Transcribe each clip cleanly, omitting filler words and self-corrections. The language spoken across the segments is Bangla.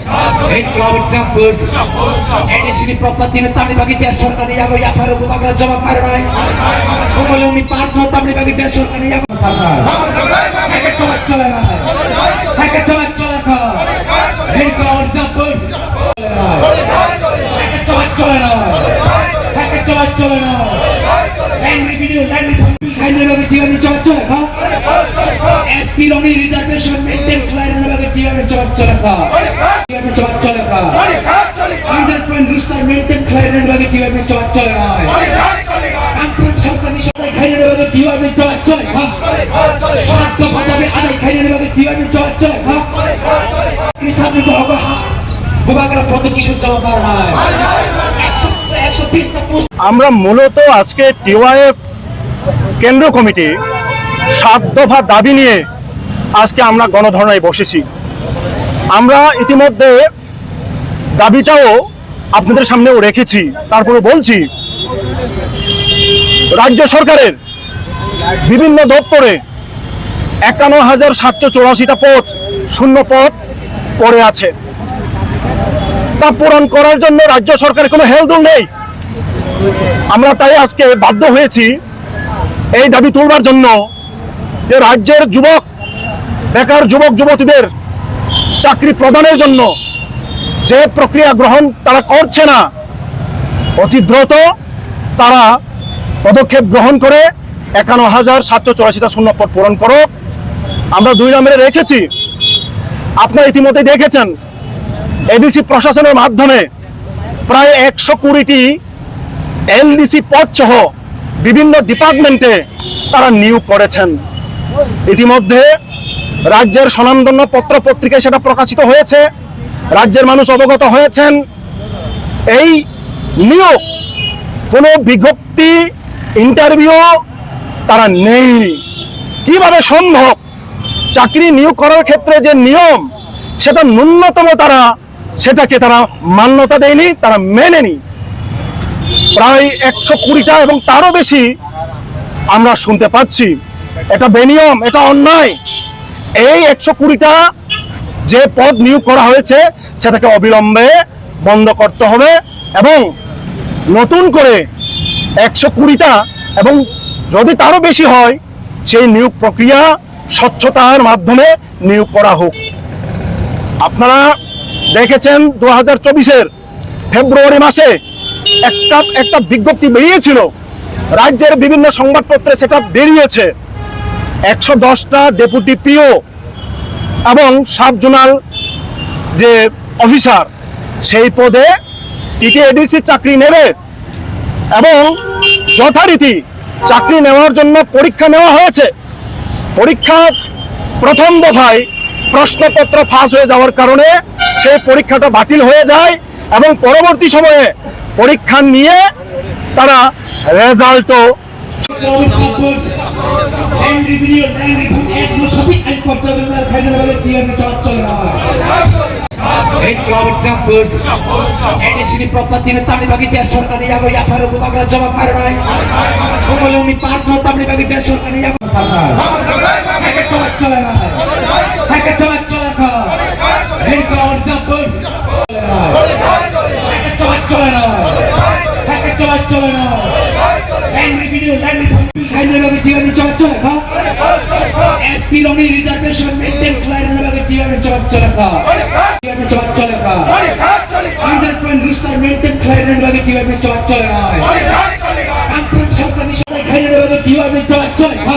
Eight cloud examples. Edisini property na tamni bagi besor kani yago ya paru bubagra jawab marai. Umulumi partner tamni bagi besor kani yago partner. Heke coba coba na. Heke coba coba ka. Eight cloud examples. Heke coba coba na. Heke coba coba na. Landry video, landry pumpi khaine bagi dia ni coba coba ka. ST roni reservation maintain clear na bagi dia ni coba coba ka. Cepat चलेगा। अंडर पॉइंट रूस्टर मेंटेन क्लाइरेंट वाले टीवी में cepat चलेगा। अंपुर सरकार निशान खाने वाले टीवी में cepat चलेगा। सात का पता में आधा खाने वाले टीवी में cepat चलेगा। किसान में होगा बुबाकर प्रोजेक्ट किशोर जवाब मार रहा है। 120 तक पोस्ट। আমরা মূলত আজকে টিওআইএফ কেন্দ্র কমিটি 7 দফা দাবি নিয়ে আজকে আমরা গণধর্নায় বসেছি। আমরা ইতিমধ্যে দাবিটাও আপনাদের সামনেও রেখেছি, তারপরে বলছি রাজ্য সরকারের বিভিন্ন দপ্তরে 51,784টা পদ শূন্য পদ পড়ে আছে। তা পূরণ করার জন্য রাজ্য সরকারের কোনো হেলদোল নেই। আমরা তাই আজকে বাধ্য হয়েছি এই দাবি তুলবার জন্য যে রাজ্যের যুবক বেকার যুবক যুবতীদের চাকরি প্রদানের জন্য যে প্রক্রিয়া গ্রহণ তারা করছে না, অতি দ্রুত তারা পদক্ষেপ গ্রহণ করে 51,784টা শূন্য পদ পূরণ করো। আমরা 2 নম্বরে রেখেছি, আপনারা ইতিমধ্যে দেখেছেন এডিসি প্রশাসনের মাধ্যমে প্রায় 120টি এলডিসি পদ সহ বিভিন্ন ডিপার্টমেন্টে তারা নিয়োগ করেছেন। ইতিমধ্যে রাজ্যের স্বনামধন্য পত্র পত্রিকায় সেটা প্রকাশিত হয়েছে, রাজ্যের মানুষ অবগত হয়েছেন। এই নিয়োগ কোনো বিজ্ঞপ্তি ইন্টারভিউ তারা নেয়নি। কিভাবে সম্ভব? চাকরি নিয়োগ করার ক্ষেত্রে যে নিয়ম সেটা ন্যূনতম সেটাকে তারা মান্যতা দেয়নি, তারা মেনেনি। প্রায় 120টা এবং তারও বেশি আমরা শুনতে পাচ্ছি। এটা বেনিয়ম, এটা অন্যায়। এই 120টা যে পদ নিয়োগ করা হয়েছে সেটাকে অবিলম্বে বন্ধ করতে হবে এবং নতুন করে 120টা এবং যদি তারও বেশি হয় সেই নিয়োগ প্রক্রিয়া স্বচ্ছতার মাধ্যমে নিয়োগ করা হোক। আপনারা দেখেছেন 2024-এর ফেব্রুয়ারি মাসে একটা বিজ্ঞপ্তি বেরিয়েছিল, রাজ্যের বিভিন্ন সংবাদপত্রে সেটা বেরিয়েছে। 110টা ডেপুটি পিও এবং সাব জোনাল যে অফিসার সেই পদে টিটিএডিসি চাকরি নেবে এবং যথারীতি চাকরি নেওয়ার জন্য পরীক্ষা নেওয়া হয়েছে। পরীক্ষার প্রথম দফায় প্রশ্নপত্র ফাঁস হয়ে যাওয়ার কারণে সেই পরীক্ষাটা বাতিল হয়ে যায় এবং পরবর্তী সময়ে পরীক্ষা নিয়ে তারা রেজাল্টও Eight cloud examples. Edisini property na tamni bagi besor kani yago ya paru bubagra jawab marai. Umulumi partner tamni bagi besor kani yago partner. Heke coba coba na. Heke coba coba ka. Eight cloud examples. Heke coba coba na. Heke coba coba na. Landry video, landry pumpi khaine bagi dia ni coba coba ka. ST roni reservation maintain clear na bagi dia ni coba coba ka. cepat चलेगा। अंडर पॉइंट रूस्टर मेंटेन क्लाइरेंट वाले टीवी में cepat चलेगा। अंपुर सरकार निशान खाने वाले टीवी में cepat चलेगा।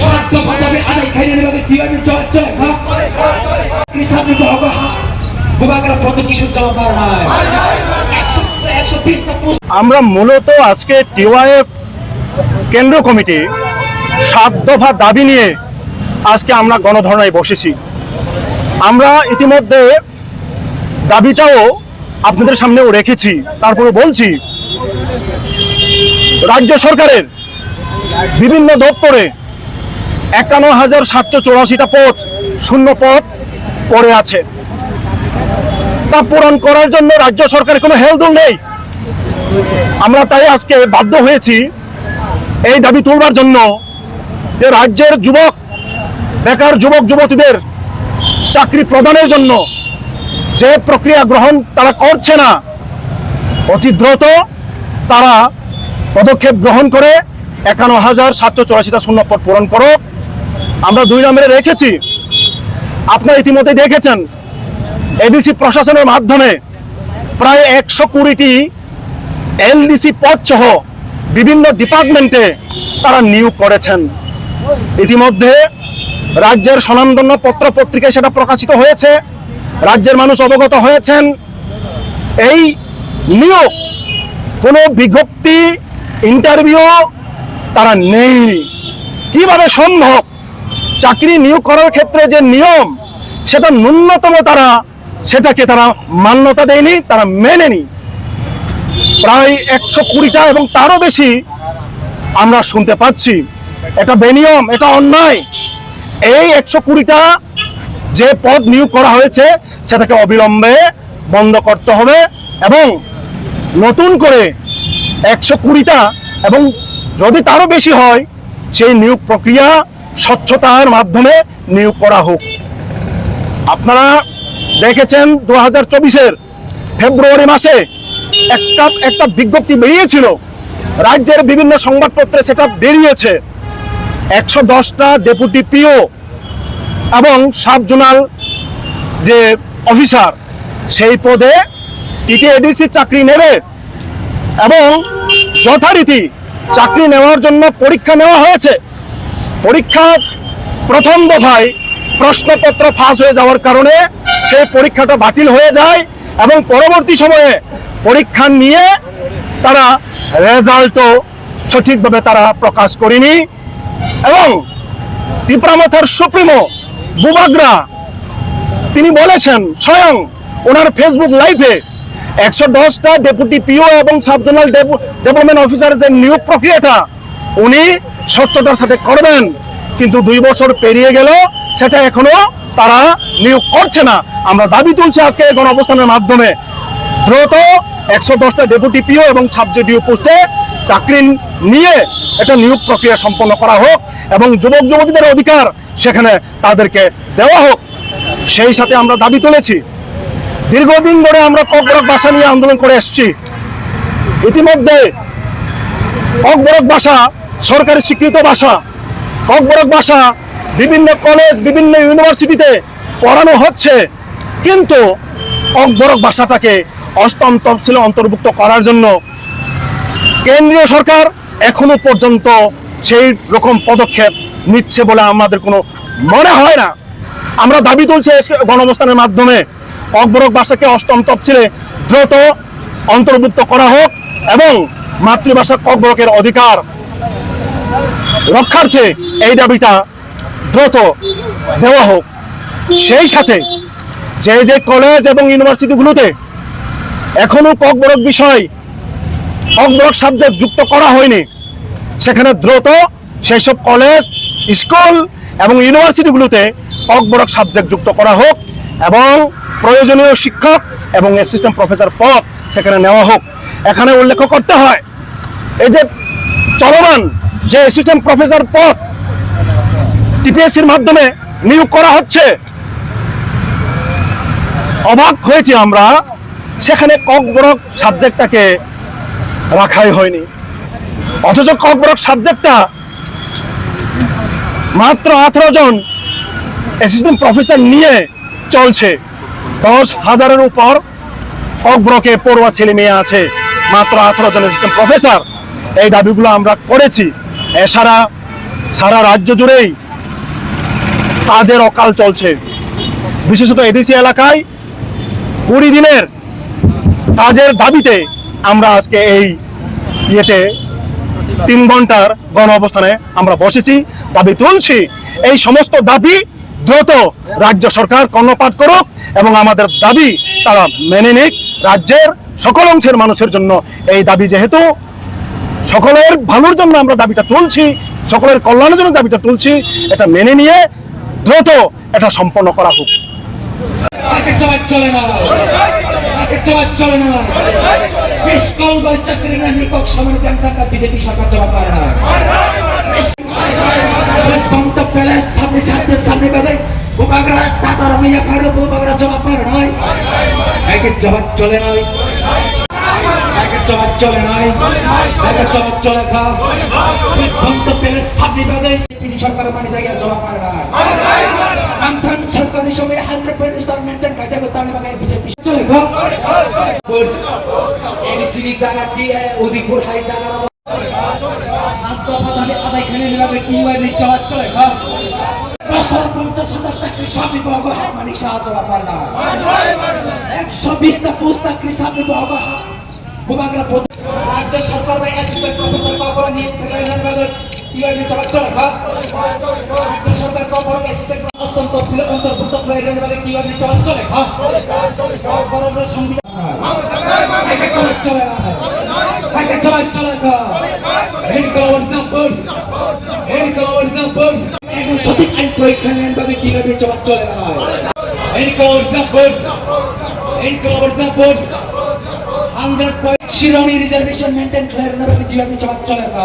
सात का पता में आधा खाने वाले टीवी में cepat चलेगा। किसान में होगा बुबाकर प्रोजेक्ट किशोर जवाब मार रहा है। 120 तक पोस्ट। আমরা মূলত আজকে টিওআইএফ কেন্দ্র কমিটি 7 দফা দাবি নিয়ে আজকে আমরা গণধর্নায় বসেছি। আমরা ইতিমধ্যে দাবিটাও আপনাদের সামনেও রেখেছি, তারপরে বলছি রাজ্য সরকারের বিভিন্ন দপ্তরে 51,784টা পদ শূন্য পদ পড়ে আছে। তা পূরণ করার জন্য রাজ্য সরকারের কোনো হেলদোল নেই। আমরা তাই আজকে বাধ্য হয়েছি এই দাবি তুলবার জন্য যে রাজ্যের যুবক বেকার যুবক যুবতীদের চাকরি প্রদানের জন্য যে প্রক্রিয়া গ্রহণ তারা করছে না, অতি দ্রুত তারা পদক্ষেপ গ্রহণ করে 51,784টা শূন্যপদ পূরণ করো। আমরা 2 নম্বরে রেখেছি, আপনারা ইতিমধ্যে দেখেছেন এডিসি প্রশাসনের মাধ্যমে প্রায় 120টি এলডিসি পদ সহ বিভিন্ন ডিপার্টমেন্টে তারা নিয়োগ করেছেন। ইতিমধ্যে রাজ্যের স্বনামধন্য পত্র পত্রিকায় সেটা প্রকাশিত হয়েছে, রাজ্যের মানুষ অবগত হয়েছেন। এই নিয়োগ কোনো বিজ্ঞপ্তি, ইন্টারভিউ তারা নেয়নি। কিভাবে সম্ভব? চাকরি নিয়োগ করার ক্ষেত্রে যে নিয়ম, সেটা ন্যূনতম সেটাকে তারা মান্যতা দেয়নি, তারা মেনেনি। প্রায় 120টা এবং তারও বেশি আমরা শুনতে পাচ্ছি। এটা বেনিয়ম, এটা অন্যায়। এই 120টা যে পদ নিয়োগ করা হয়েছে সেটাকে অবিলম্বে বন্ধ করতে হবে এবং নতুন করে 120টা এবং যদি তারও বেশি হয় সেই নিয়োগ প্রক্রিয়া স্বচ্ছতার মাধ্যমে নিয়োগ করা হোক। আপনারা দেখেছেন 2024-এর ফেব্রুয়ারি মাসে একটা বিজ্ঞপ্তি বেরিয়েছিল, রাজ্যের বিভিন্ন সংবাদপত্রে সেটা বেরিয়েছে। 110টা ডেপুটি পিও এবং সাব জোনাল যে অফিসার সেই পদে টিটিএডিসি চাকরি নেবে এবং যথারীতি চাকরি নেওয়ার জন্য পরীক্ষা নেওয়া হয়েছে। পরীক্ষার প্রথম দফায় প্রশ্নপত্র ফাঁস হয়ে যাওয়ার কারণে সেই পরীক্ষাটা বাতিল হয়ে যায় এবং পরবর্তী সময়ে পরীক্ষা নিয়ে তারা রেজাল্টও সঠিকভাবে তারা প্রকাশ করেনি এবং টিপ্রামথার সুপ্রিমো বুবাগ্রা তিনি বলেছেন স্বয়ং ওনার ফেসবুক লাইভে 110টা ডেপুটি পিও এবং সাব জোনাল ডেভেলপমেন্ট অফিসারের যে নিয়োগ প্রক্রিয়াটা উনি স্বচ্ছতার সাথে করবেন, কিন্তু 2 বছর পেরিয়ে গেল সেটা এখনো তারা নিয়োগ করছে না। আমরা দাবি তুলছি আজকে এই গণঅবস্থানের মাধ্যমে দ্রুত 110টা ডেপুটি পিও এবং সাব জেডিও পোস্টে চাকরি নিয়ে এটা নিয়োগ প্রক্রিয়া সম্পন্ন করা হোক এবং যুবক যুবতীদের অধিকার সেখানে তাদেরকে দেওয়া হোক। সেই সাথে আমরা দাবি তুলেছি, দীর্ঘদিন ধরে আমরা ককবরক ভাষা নিয়ে আন্দোলন করে এসেছি। ইতিমধ্যে ককবরক ভাষা সরকারি স্বীকৃত ভাষা, ককবরক ভাষা বিভিন্ন কলেজ, বিভিন্ন ইউনিভার্সিটিতে পড়ানো হচ্ছে, কিন্তু ককবরক ভাষাটাকে 8ম তফসিলে অন্তর্ভুক্ত করার জন্য কেন্দ্রীয় সরকার এখনো পর্যন্ত সেই রকম পদক্ষেপ নিচ্ছে বলে আমাদের কোনো মনে হয় না। আমরা দাবি তুলছি গণঅবস্থানের মাধ্যমে ককবরক ভাষাকে 8ম তফসিলে দ্রুত অন্তর্ভুক্ত করা হোক এবং মাতৃভাষা ককবরকের অধিকার রক্ষার্থে এই দাবিটা দ্রুত দেওয়া হোক। সেই সাথে যে কলেজ এবং ইউনিভার্সিটিগুলোতে এখনো ককবরক বিষয়, ককবরক সাবজেক্ট যুক্ত করা হয়নি, সেখানে দ্রুত সেই সব কলেজ, স্কুল এবং ইউনিভার্সিটিগুলোতে ককবরক সাবজেক্ট যুক্ত করা হোক এবং প্রয়োজনীয় শিক্ষক এবং অ্যাসিস্ট্যান্ট প্রফেসর পদ সেখানে নেওয়া হোক। এখানে উল্লেখ করতে হয়, এই যে চলমান যে অ্যাসিস্ট্যান্ট প্রফেসর পদ টিপিএসসির মাধ্যমে নিয়োগ করা হচ্ছে, অবাক হয়েছি আমরা, সেখানে ককবরক সাবজেক্টটাকে রাখাই হয়নি। অথচ ককবরক সাবজেক্টটা মাত্র 18 জন অ্যাসিস্ট্যান্ট প্রফেসর নিয়ে চলছে। 10,000-এর উপর ককবরকে পড়ুয়া ছেলে মেয়ে আছে, মাত্র 18 জন অ্যাসিস্ট্যান্ট প্রফেসর। এই দাবিগুলো আমরা করেছি। এছাড়া সারা রাজ্য জুড়েই কাজের অকাল চলছে, বিশেষত এডিসি এলাকায় 20 দিনের কাজের দাবিতে আমরা আজকে এই 3 ঘন্টার গণ অবস্থানে আমরা বসেছি, দাবি তুলছি। এই সমস্ত দাবি দ্রুত রাজ্য সরকার কর্ণপাত করুক এবং আমাদের দাবি তারা মেনে নিক। রাজ্যের সকল অংশের মানুষের জন্য এই দাবি, যেহেতু সকলের ভালোর জন্য আমরা দাবিটা তুলছি, সকলের কল্যাণের জন্য দাবিটা তুলছি, এটা মেনে নিয়ে দ্রুত এটা সম্পন্ন করা হোক। বিজেপি সরকার জবাব পারে না। সামনে বেড়ে বুকাগরা দাদা রমিয়া খারো বুকাগরা জবাব পারে নয়। একের জবাব চলে নাই, একের জবাব চলে নাই, একের জবাব চলে খা বিস্ফন্ত পেলে সামনে বাগে তিনি সরকার মানে জায়গায় জবাব মারে নাই আমথান সরকারি সময় 100% স্টার মেইনটেইন কাজা করতে আমি বাগে বিজেপি চলে খা এডিসিনি জায়গা দিয়ে উদিপুর হাই জায়গা শান্ত ভাবে আদায় খেলে নিলামে টিওয়াই নি জবাব চলে খা 50,000 চাকরি সামনে বাগে হাত মানিক সাহায্য পারে না 120 টা পোস্ট চাকরি সামনে বাগে হাত বুবাগরা রাজ্য সরকার বা অ্যাসিস্ট্যান্ট প্রফেসর বাবা নিয়োগ করে নেন টিওয়াই নি জবাব চলে খা রাজ্য সরকার কবর অ্যাসিস্ট্যান্ট অষ্টম তফসিল অন্তর্ভুক্ত ফ্লাইরের বাগে টিওয়াই নি জবাব চলে খা বড় সংবিধান একে জবাব চলে না একে জবাব চলে খা একদম সঠিক আইন প্রয়োগ করলেন বাকি কিভাবে জবাব চলে না শিরোনি রিজার্ভেশন মেইনটেইন ক্লিয়ার না বাকি কিভাবে জবাব চলে না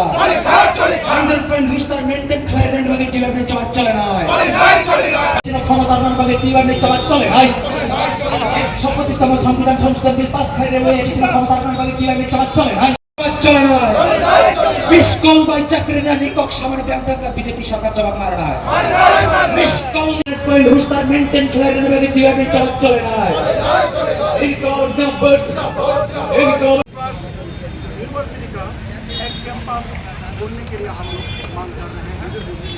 100% বিস্তার মেইনটেইন ক্লিয়ার না বাকি কিভাবে জবাব চলে না ক্ষমতার মান বাকি কিভাবে জবাব চলে না 125তম সংবিধান সংশোধন বিল পাস খাইরে হয়েছে ক্ষমতার মান বাকি কিভাবে জবাব চলে না চলে না মিসকল বাই চাকরি না নিকক সামনে ব্যাংকা বিজেপি সরকার জবাব মারে না মিসকল পয়েন্ট হুস্তার মেইনটেইন ক্লিয়ার না বাকি কিভাবে জবাব চলে না এই কভার জাম্পার্স এই কভার यूनिवर्सिटी का एक कैंपस खोलने के लिए हम लोग मांग कर रहे हैं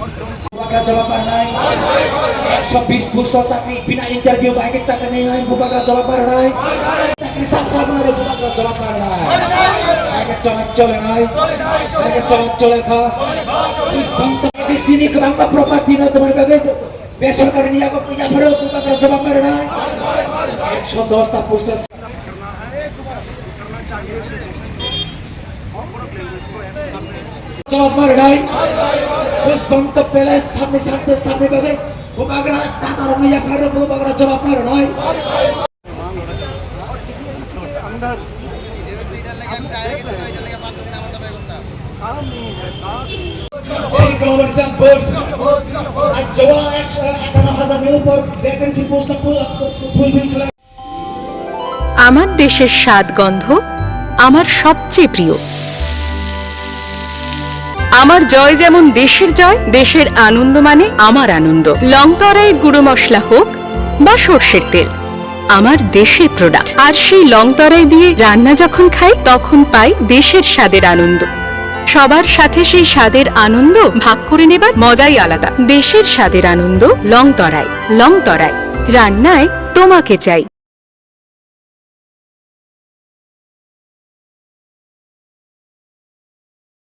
और जो बुबागरा जवाब मार रहा है 120 पुरुष चाकरी बिना इंटरव्यू बाइक चाकरी नहीं है बुबागरा जवाब मार रहा है चाकरी सब सब ना रे बुबागरा जवाब मार रहा है आगे जवाब चले ना आगे जवाब चले खा इस बंद के सीनी के बांगा प्रॉपर्टी ना तुम्हारे बागे बेसरकारी निया को पिया भरो बुबागरा जवाब मार रहा है 110 ता पुरुष करना चाहिए और पूरा प्लेलिस्ट को जवाब मार रहा है उस बंद पहले सामने बागे बुबागरा दादा रंगिया भरो बुबागरा जवाब मार रहा है अंदर काम नहीं है काज नहीं है এই কভার জাম্পার্স আর জওয়া 151,000 এর উপর ভ্যাকেন্সি পোস্ট ফুলফিল করে আমার দেশের স্বাদ গন্ধ আমার সবচেয়ে প্রিয়। আমার জয় যেমন দেশের জয়, দেশের আনন্দ মানে আমার আনন্দ। লংতরাইয়ের গুঁড়ো মশলা হোক বা সরষের তেল, আমার দেশের প্রোডাক্ট। আর সেই লংতরাই দিয়ে রান্না যখন খাই তখন পাই দেশের স্বাদের আনন্দ। সবার সাথে সেই স্বাদের আনন্দ ভাগ করে নেবার মজাই আলাদা। দেশের স্বাদের আনন্দ লংতরাই। লংতরাই রান্নায় তোমাকে চাই।